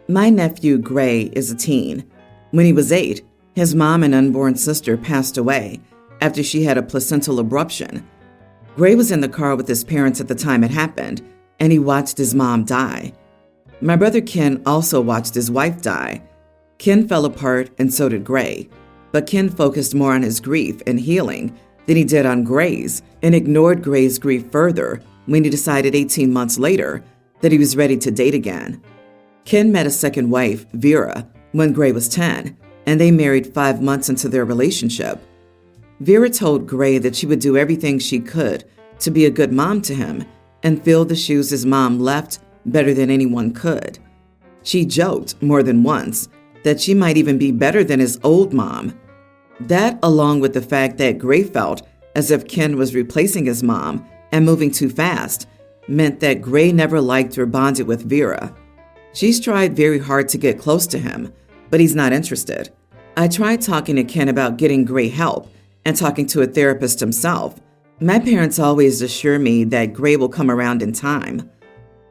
My nephew, Gray, is a teen. When he was 8, his mom and unborn sister passed away after she had a placental abruption. Gray was in the car with his parents at the time it happened, and he watched his mom die. My brother Ken also watched his wife die. Ken fell apart and so did Gray, but Ken focused more on his grief and healing than he did on Gray's and ignored Gray's grief further when he decided 18 months later that he was ready to date again. Ken met a second wife, Vera, when Gray was 10, and they married 5 months into their relationship. Vera told Gray that she would do everything she could to be a good mom to him and fill the shoes his mom left better than anyone could. She joked more than once that she might even be better than his old mom. That, along with the fact that Gray felt as if Ken was replacing his mom and moving too fast, meant that Gray never liked or bonded with Vera. She's tried very hard to get close to him, but he's not interested. I tried talking to Ken about getting Gray help and talking to a therapist himself. My parents always assure me that Gray will come around in time.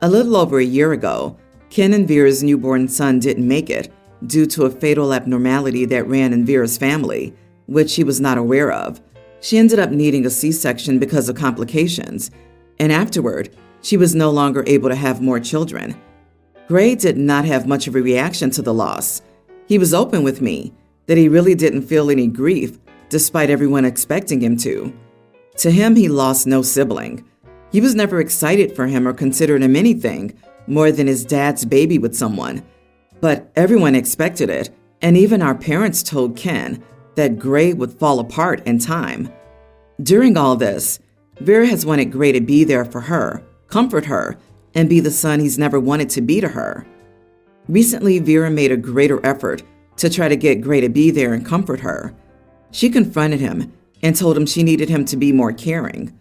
A little over a year ago, Ken and Vera's newborn son didn't make it due to a fatal abnormality that ran in Vera's family, which she was not aware of. She ended up needing a C-section because of complications, and afterward, she was no longer able to have more children. Gray did not have much of a reaction to the loss. He was open with me that he really didn't feel any grief, despite everyone expecting him to. To him, he lost no sibling. He was never excited for him or considered him anything more than his dad's baby with someone. But everyone expected it, and even our parents told Ken that Gray would fall apart in time. During all this, Vera has wanted Gray to be there for her, comfort her, and be the son he's never wanted to be to her. Recently, Vera made a greater effort to try to get Gray to be there and comfort her. She confronted him and told him she needed him to be more caring.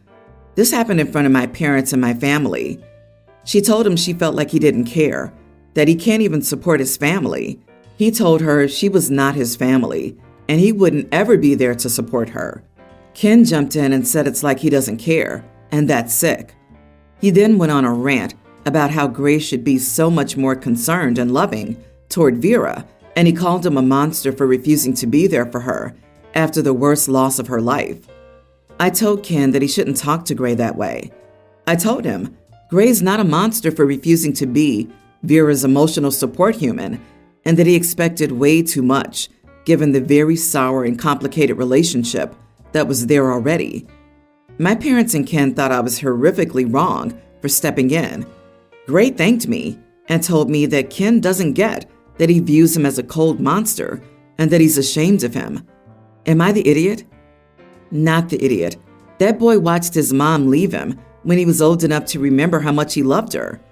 This happened in front of my parents and my family. She told him she felt like he didn't care, that he can't even support his family. He told her she was not his family, and he wouldn't ever be there to support her. Ken jumped in and said it's like he doesn't care, and that's sick. He then went on a rant about how Gray should be so much more concerned and loving toward Vera, and he called him a monster for refusing to be there for her after the worst loss of her life. I told Ken that he shouldn't talk to Gray that way. I told him Gray's not a monster for refusing to be Vera's emotional support human, and that he expected way too much given the very sour and complicated relationship that was there already. My parents and Ken thought I was horrifically wrong for stepping in. Gray thanked me and told me that Ken doesn't get that he views him as a cold monster and that he's ashamed of him. Am I the idiot? Not the idiot. That boy watched his mom leave him when he was old enough to remember how much he loved her.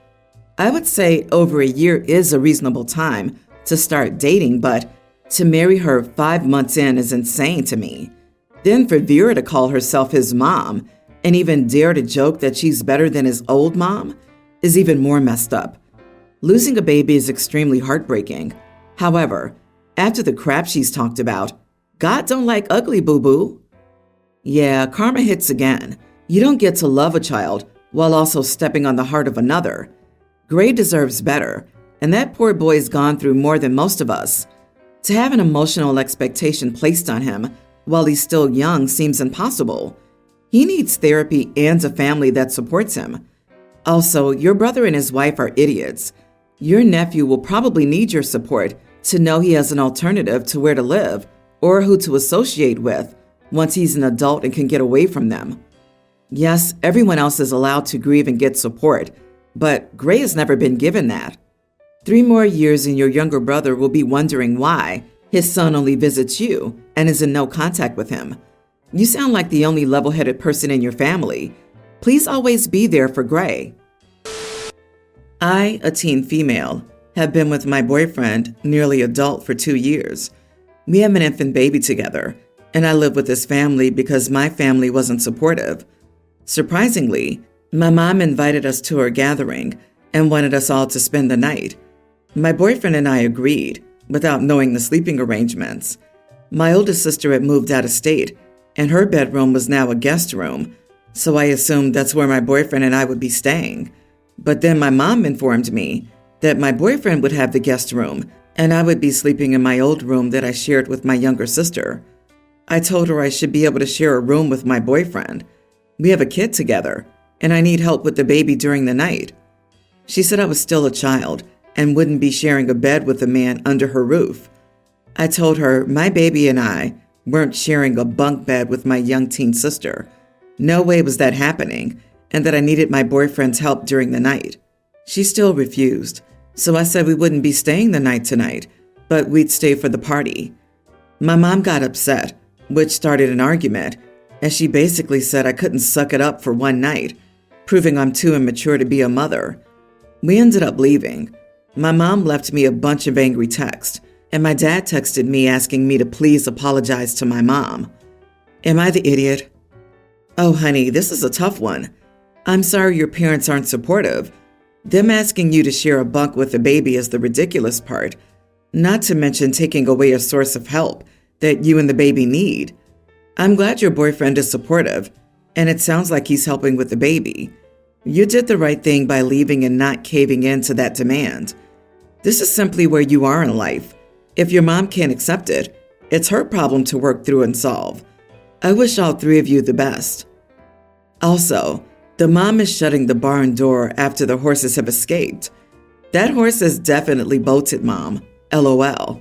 I would say over a year is a reasonable time to start dating, but to marry her 5 months in is insane to me. Then for Vera to call herself his mom and even dare to joke that she's better than his old mom is even more messed up. Losing a baby is extremely heartbreaking. However, after the crap she's talked about, God don't like ugly, boo-boo. Yeah, karma hits again. You don't get to love a child while also stepping on the heart of another. Gray deserves better, and that poor boy's gone through more than most of us. To have an emotional expectation placed on him while he's still young seems impossible. He needs therapy and a family that supports him. Also, your brother and his wife are idiots. Your nephew will probably need your support to know he has an alternative to where to live or who to associate with once he's an adult and can get away from them. Yes, everyone else is allowed to grieve and get support, but Gray has never been given that. 3 more years and your younger brother will be wondering why his son only visits you and is in no contact with him. You sound like the only level-headed person in your family. Please always be there for Gray. I, a teen female, have been with my boyfriend, nearly adult, for 2 years. We have an infant baby together, and I live with his family because my family wasn't supportive. Surprisingly, my mom invited us to her gathering and wanted us all to spend the night. My boyfriend and I agreed, without knowing the sleeping arrangements. My oldest sister had moved out of state, and her bedroom was now a guest room, so I assumed that's where my boyfriend and I would be staying. But then my mom informed me that my boyfriend would have the guest room and I would be sleeping in my old room that I shared with my younger sister. I told her I should be able to share a room with my boyfriend. We have a kid together, and I need help with the baby during the night. She said I was still a child and wouldn't be sharing a bed with a man under her roof. I told her my baby and I weren't sharing a bunk bed with my young teen sister. No way was that happening, and that I needed my boyfriend's help during the night. She still refused, so I said we wouldn't be staying the night tonight, but we'd stay for the party. My mom got upset, which started an argument, and she basically said I couldn't suck it up for one night, proving I'm too immature to be a mother. We ended up leaving. My mom left me a bunch of angry texts, and my dad texted me asking me to please apologize to my mom. Am I the idiot? Oh, honey, this is a tough one. I'm sorry your parents aren't supportive. Them asking you to share a bunk with a baby is the ridiculous part, not to mention taking away a source of help that you and the baby need. I'm glad your boyfriend is supportive, and it sounds like he's helping with the baby. You did the right thing by leaving and not caving in to that demand. This is simply where you are in life. If your mom can't accept it, it's her problem to work through and solve. I wish all three of you the best. Also, the mom is shutting the barn door after the horses have escaped. That horse has definitely bolted, Mom. LOL.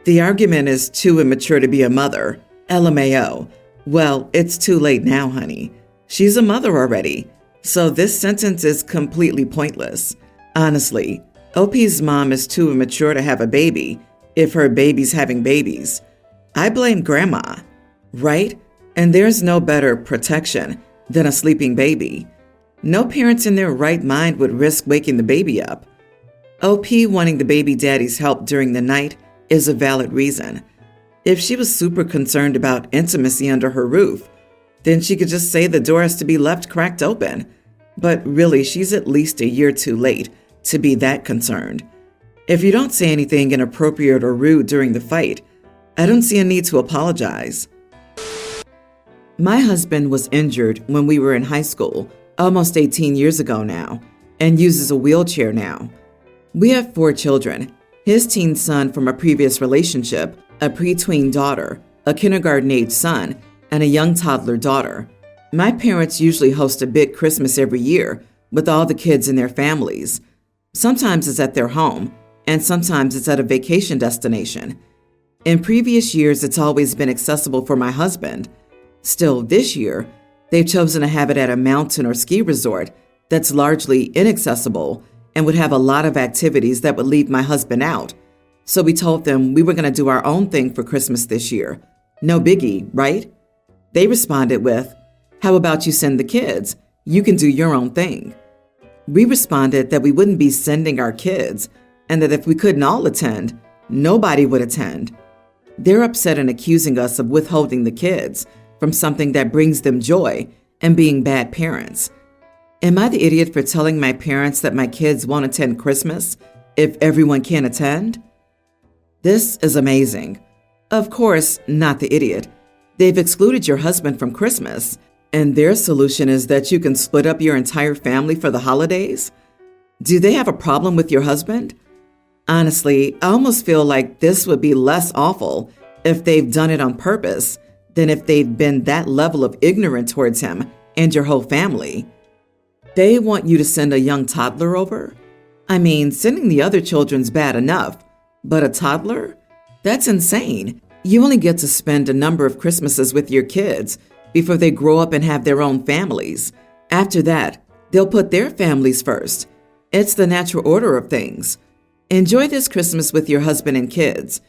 The argument is too immature to be a mother. LMAO. Well, it's too late now, honey. She's a mother already. So this sentence is completely pointless. Honestly, OP's mom is too immature to have a baby if her baby's having babies. I blame grandma, right? And there's no better protection than a sleeping baby. No parents in their right mind would risk waking the baby up. OP wanting the baby daddy's help during the night is a valid reason. If she was super concerned about intimacy under her roof, then she could just say the door has to be left cracked open. But really, she's at least a year too late to be that concerned. If you don't say anything inappropriate or rude during the fight, I don't see a need to apologize. My husband was injured when we were in high school, almost 18 years ago now, and uses a wheelchair now. We have 4 children, his teen son from a previous relationship, a preteen daughter, a kindergarten-age son, and a young toddler daughter. My parents usually host a big Christmas every year with all the kids and their families. Sometimes it's at their home, and sometimes it's at a vacation destination. In previous years, it's always been accessible for my husband. Still, this year, they've chosen to have it at a mountain or ski resort that's largely inaccessible and would have a lot of activities that would leave my husband out. So we told them we were going to do our own thing for Christmas this year. No biggie, right? They responded with, "How about you send the kids? You can do your own thing." We responded that we wouldn't be sending our kids and that if we couldn't all attend, nobody would attend. They're upset and accusing us of withholding the kids from something that brings them joy and being bad parents. Am I the idiot for telling my parents that my kids won't attend Christmas if everyone can't attend? This is amazing. Of course, not the idiot. They've excluded your husband from Christmas, and their solution is that you can split up your entire family for the holidays? Do they have a problem with your husband? Honestly, I almost feel like this would be less awful if they've done it on purpose than if they've been that level of ignorant towards him and your whole family. They want you to send a young toddler over? I mean, sending the other children's bad enough, but a toddler? That's insane. You only get to spend a number of Christmases with your kids before they grow up and have their own families. After that, they'll put their families first. It's the natural order of things. Enjoy this Christmas with your husband and kids.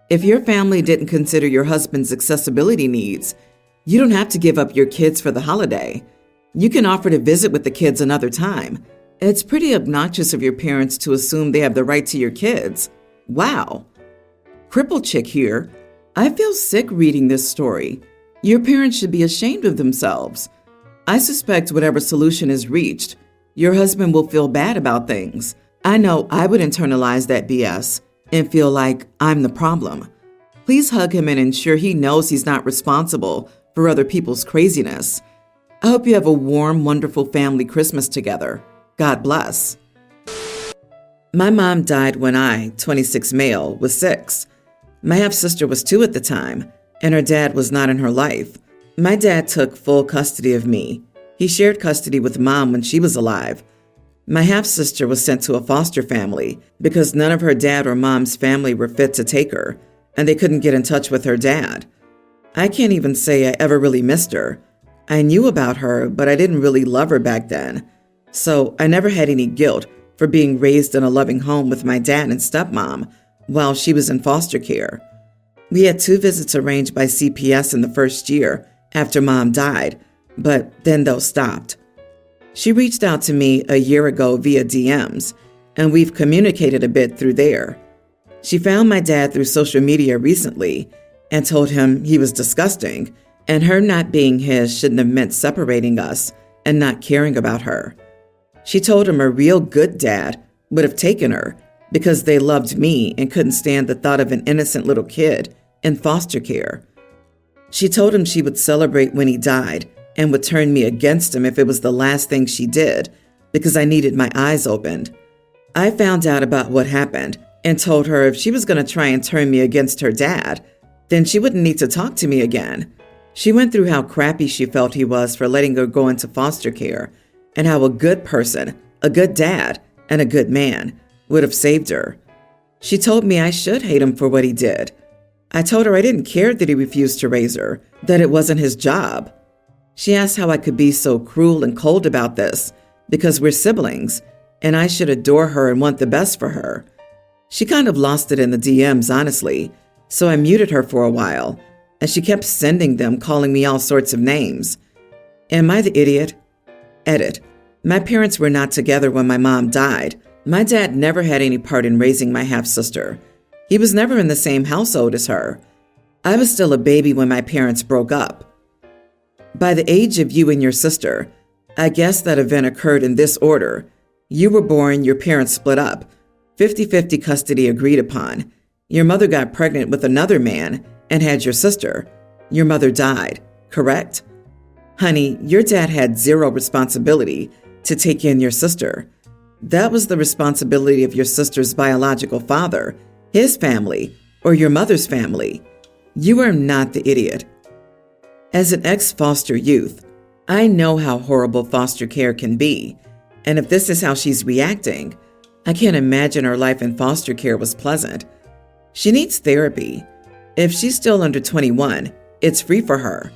If your family didn't consider your husband's accessibility needs, you don't have to give up your kids for the holiday. You can offer to visit with the kids another time. It's pretty obnoxious of your parents to assume they have the right to your kids. Wow. Cripple chick here. I feel sick reading this story. Your parents should be ashamed of themselves. I suspect whatever solution is reached, your husband will feel bad about things. I know I would internalize that BS and feel like I'm the problem. Please hug him and ensure he knows he's not responsible for other people's craziness. I hope you have a warm, wonderful family Christmas together. God bless. My mom died when I, 26 male, was 6. My half-sister was 2 at the time, and her dad was not in her life. My dad took full custody of me. He shared custody with Mom when she was alive. My half-sister was sent to a foster family because none of her dad or Mom's family were fit to take her, and they couldn't get in touch with her dad. I can't even say I ever really missed her. I knew about her, but I didn't really love her back then. So I never had any guilt for being raised in a loving home with my dad and stepmom while she was in foster care. We had 2 visits arranged by CPS in the first year after Mom died, but then those stopped. She reached out to me a year ago via DMs, and we've communicated a bit through there. She found my dad through social media recently and told him he was disgusting, and her not being his shouldn't have meant separating us and not caring about her. She told him a real good dad would have taken her because they loved me and couldn't stand the thought of an innocent little kid in foster care. She told him she would celebrate when he died and would turn me against him if it was the last thing she did because I needed my eyes opened. I found out about what happened and told her if she was going to try and turn me against her dad, then she wouldn't need to talk to me again. She went through how crappy she felt he was for letting her go into foster care and how a good person, a good dad, and a good man would have saved her. She told me I should hate him for what he did. I told her I didn't care that he refused to raise her, that it wasn't his job. She asked how I could be so cruel and cold about this because we're siblings and I should adore her and want the best for her. She kind of lost it in the DMs, honestly, so I muted her for a while, and she kept sending them, calling me all sorts of names. Am I the idiot? Edit. My parents were not together when my mom died. My dad never had any part in raising my half-sister. He was never in the same household as her. I was still a baby when my parents broke up. By the age of you and your sister, I guess that event occurred in this order. You were born, your parents split up. 50-50 custody agreed upon. Your mother got pregnant with another man and had your sister. Your mother died, correct? Honey, your dad had 0 responsibility to take in your sister. That was the responsibility of your sister's biological father, his family, or your mother's family. You are not the idiot. As an ex-foster youth, I know how horrible foster care can be, and if this is how she's reacting, I can't imagine her life in foster care was pleasant. She needs therapy. If she's still under 21, it's free for her.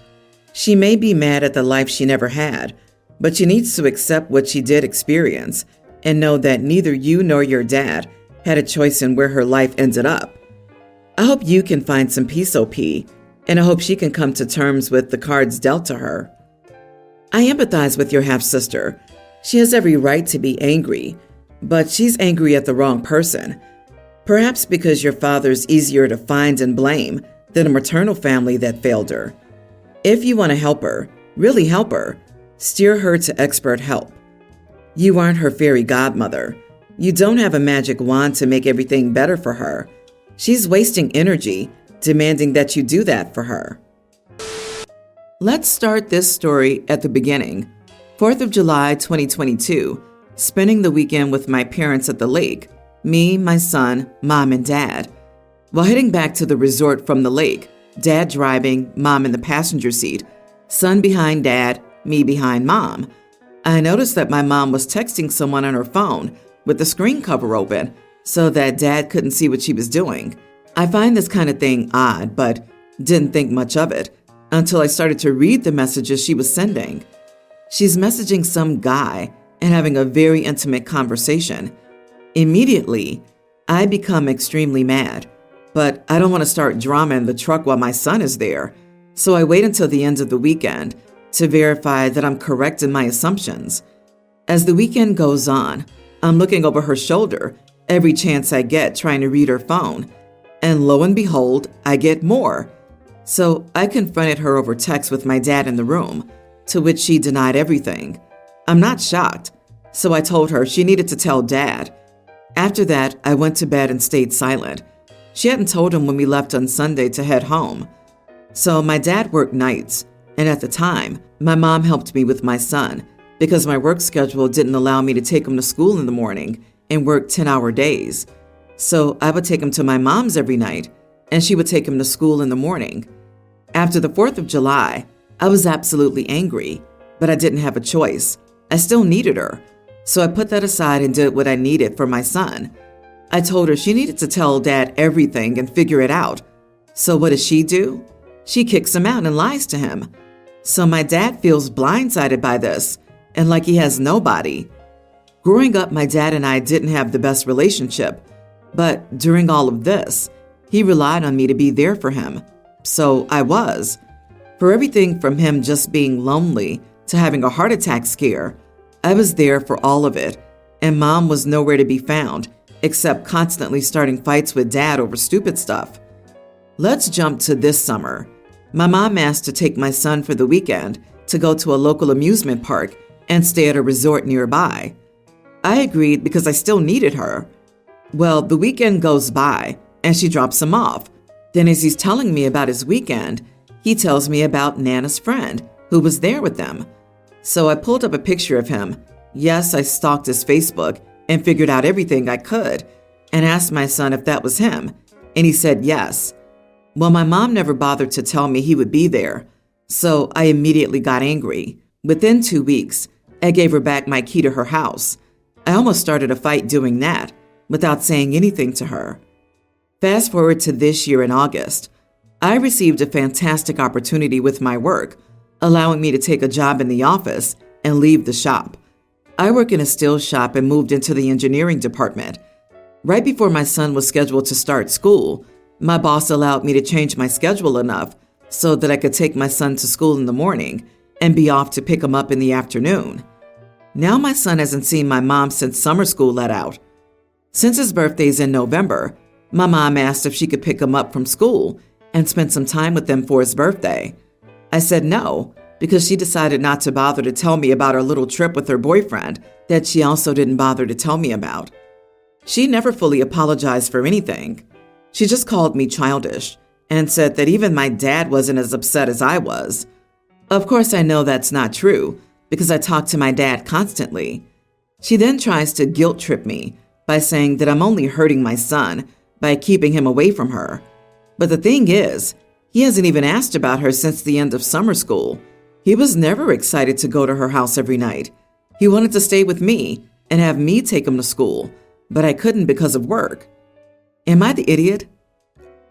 She may be mad at the life she never had, but she needs to accept what she did experience and know that neither you nor your dad had a choice in where her life ended up. I hope you can find some peace, OP, and I hope she can come to terms with the cards dealt to her. I empathize with your half-sister. She has every right to be angry, but she's angry at the wrong person. Perhaps because your father's easier to find and blame than a maternal family that failed her. If you want to help her, really help her, steer her to expert help. You aren't her fairy godmother. You don't have a magic wand to make everything better for her. She's wasting energy demanding that you do that for her. Let's start this story at the beginning. 4th of July, 2022, spending the weekend with my parents at the lake. Me, my son, mom, and dad. While heading back to the resort from the lake, dad driving, mom in the passenger seat, son behind dad, me behind mom, I noticed that my mom was texting someone on her phone with the screen cover open so that dad couldn't see what she was doing. I find this kind of thing odd, but didn't think much of it until I started to read the messages she was sending. She's messaging some guy and having a very intimate conversation. Immediately, I become extremely mad, but I don't want to start drama in the truck while my son is there, so I wait until the end of the weekend to verify that I'm correct in my assumptions. As the weekend goes on, I'm looking over her shoulder every chance I get trying to read her phone, and lo and behold, I get more. So I confronted her over text with my dad in the room, to which she denied everything. I'm not shocked, so I told her she needed to tell dad. After that, I went to bed and stayed silent. She hadn't told him when we left on Sunday to head home. So my dad worked nights, and at the time, my mom helped me with my son because my work schedule didn't allow me to take him to school in the morning and worked 10-hour days. So I would take him to my mom's every night, and she would take him to school in the morning. After the 4th of July, I was absolutely angry, but I didn't have a choice. I still needed her. So I put that aside and did what I needed for my son. I told her she needed to tell Dad everything and figure it out. So what does she do? She kicks him out and lies to him. So my dad feels blindsided by this and like he has nobody. Growing up, my dad and I didn't have the best relationship, but during all of this, he relied on me to be there for him. So I was. For everything from him just being lonely to having a heart attack scare, I was there for all of it, and Mom was nowhere to be found, except constantly starting fights with Dad over stupid stuff. Let's jump to this summer. My mom asked to take my son for the weekend to go to a local amusement park and stay at a resort nearby. I agreed because I still needed her. Well, the weekend goes by, and she drops him off. Then as he's telling me about his weekend, he tells me about Nana's friend, who was there with them. So I pulled up a picture of him. Yes, I stalked his Facebook and figured out everything I could and asked my son if that was him, and he said yes. Well, my mom never bothered to tell me he would be there, so I immediately got angry. Within 2 weeks, I gave her back my key to her house. I almost started a fight doing that without saying anything to her. Fast forward to this year in August, I received a fantastic opportunity with my work, allowing me to take a job in the office and leave the shop. I work in a steel shop and moved into the engineering department. Right before my son was scheduled to start school, my boss allowed me to change my schedule enough so that I could take my son to school in the morning and be off to pick him up in the afternoon. Now my son hasn't seen my mom since summer school let out. Since his birthday's in November, my mom asked if she could pick him up from school and spend some time with them for his birthday. I said no, because she decided not to bother to tell me about her little trip with her boyfriend that she also didn't bother to tell me about. She never fully apologized for anything. She just called me childish and said that even my dad wasn't as upset as I was. Of course, I know that's not true because I talk to my dad constantly. She then tries to guilt trip me by saying that I'm only hurting my son by keeping him away from her. But the thing is, he hasn't even asked about her since the end of summer school. He was never excited to go to her house every night. He wanted to stay with me and have me take him to school, but I couldn't because of work. Am I the idiot?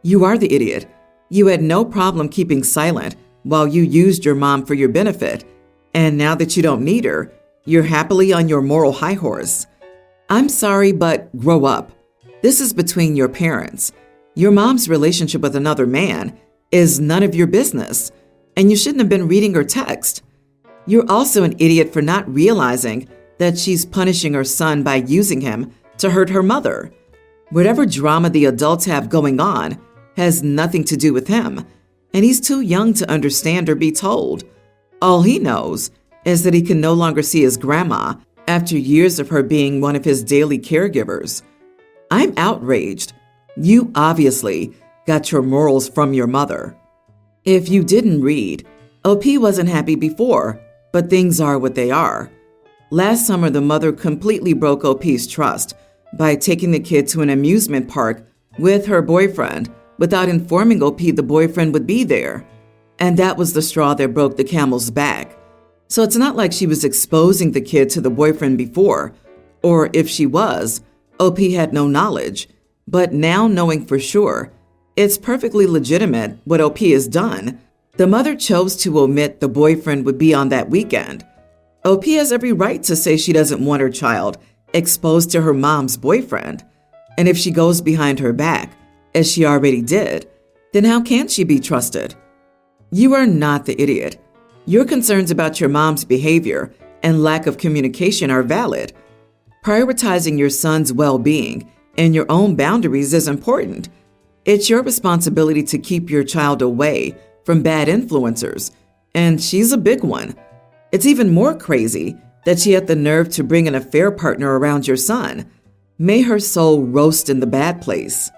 You are the idiot. You had no problem keeping silent while you used your mom for your benefit, and now that you don't need her, you're happily on your moral high horse. I'm sorry, but grow up. This is between your parents. Your mom's relationship with another man is none of your business, and you shouldn't have been reading her text. You're also an idiot for not realizing that she's punishing her son by using him to hurt her mother. Whatever drama the adults have going on has nothing to do with him, and he's too young to understand or be told. All he knows is that he can no longer see his grandma after years of her being one of his daily caregivers. I'm outraged. You obviously got your morals from your mother. If you didn't read, OP wasn't happy before, but things are what they are. Last summer, the mother completely broke OP's trust by taking the kid to an amusement park with her boyfriend without informing OP the boyfriend would be there. And that was the straw that broke the camel's back. So it's not like she was exposing the kid to the boyfriend before, or if she was, OP had no knowledge. But now knowing for sure, it's perfectly legitimate what OP has done. The mother chose to omit the boyfriend would be on that weekend. OP has every right to say she doesn't want her child exposed to her mom's boyfriend. And if she goes behind her back, as she already did, then how can she be trusted? You are not the idiot. Your concerns about your mom's behavior and lack of communication are valid. Prioritizing your son's well-being and your own boundaries is important. It's your responsibility to keep your child away from bad influencers, and she's a big one. It's even more crazy that she had the nerve to bring an affair partner around your son. May her soul roast in the bad place.